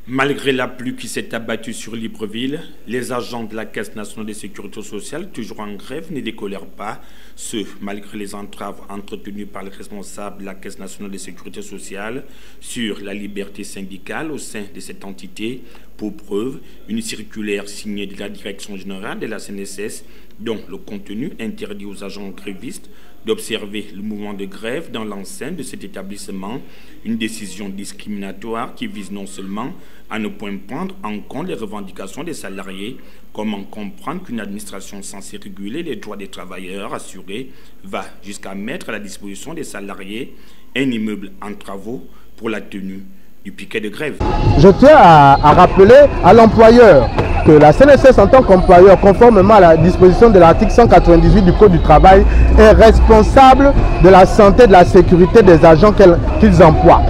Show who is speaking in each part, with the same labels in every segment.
Speaker 1: Malgré la pluie qui s'est abattue sur Libreville, les agents de la Caisse nationale de sécurité sociale, toujours en grève, ne décolèrent pas, ce malgré les entraves entretenues par les responsables de la Caisse nationale de sécurité sociale sur la liberté syndicale au sein de cette entité. Pour preuve, une circulaire signée de la direction générale de la CNSS, dont le contenu interdit aux agents grévistes d'observer le mouvement de grève dans l'enceinte de cet établissement, une décision discriminatoire qui vise non seulement à ne point prendre en compte les revendications des salariés. Comment comprendre qu'une administration censée réguler les droits des travailleurs assurés va jusqu'à mettre à la disposition des salariés un immeuble en travaux pour la tenue du piquet de grève?
Speaker 2: Je tiens à rappeler à l'employeur que la CNSS en tant qu'employeur, conformément à la disposition de l'article 198 du Code du travail, est responsable de la santé et de la sécurité des agents qu'ils emploient.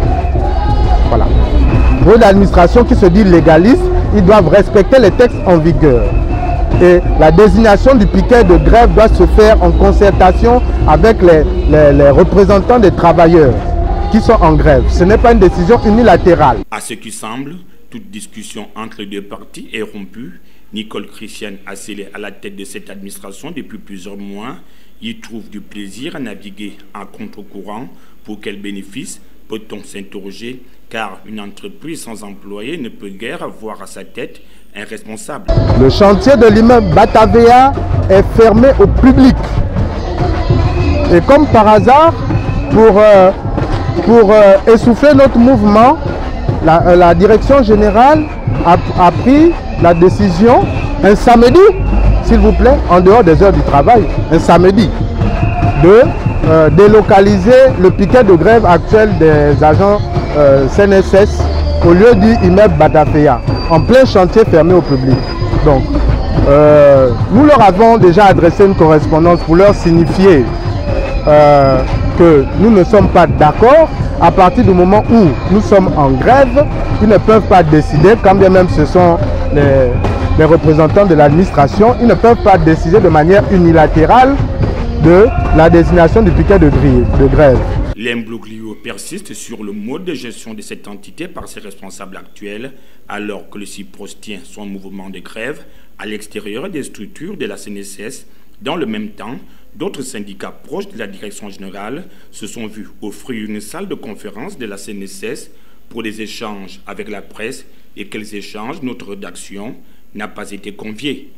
Speaker 2: Voilà. Pour l'administration qui se dit légaliste, ils doivent respecter les textes en vigueur. Et la désignation du piquet de grève doit se faire en concertation avec les représentants des travailleurs qui sont en grève. Ce n'est pas une décision unilatérale.
Speaker 1: À ce qui semble, toute discussion entre les deux parties est rompue. Nicole Christiane, asselée à la tête de cette administration depuis plusieurs mois, y trouve du plaisir à naviguer en contre-courant. Pour quel bénéfice, peut-on s'interroger, car une entreprise sans employé ne peut guère avoir à sa tête un responsable.
Speaker 2: Le chantier de l'immeuble Batavia est fermé au public. Et comme par hasard, pour essouffler notre mouvement, la direction générale a pris la décision, un samedi, s'il vous plaît, en dehors des heures du travail, un samedi, de délocaliser le piquet de grève actuel des agents CNSS au lieu du immeuble Batavia, en plein chantier fermé au public. Donc, nous leur avons déjà adressé une correspondance pour leur signifier que nous ne sommes pas d'accord. À partir du moment où nous sommes en grève, ils ne peuvent pas décider, quand bien même ce sont les représentants de l'administration, ils ne peuvent pas décider de manière unilatérale de la désignation du piquet de grève.
Speaker 1: L'imbroglio persiste sur le mode de gestion de cette entité par ses responsables actuels, alors que le CIPROS tient son mouvement de grève à l'extérieur des structures de la CNSS. Dans le même temps, d'autres syndicats proches de la direction générale se sont vus offrir une salle de conférence de la CNSS pour des échanges avec la presse, et quels échanges notre rédaction n'a pas été conviée.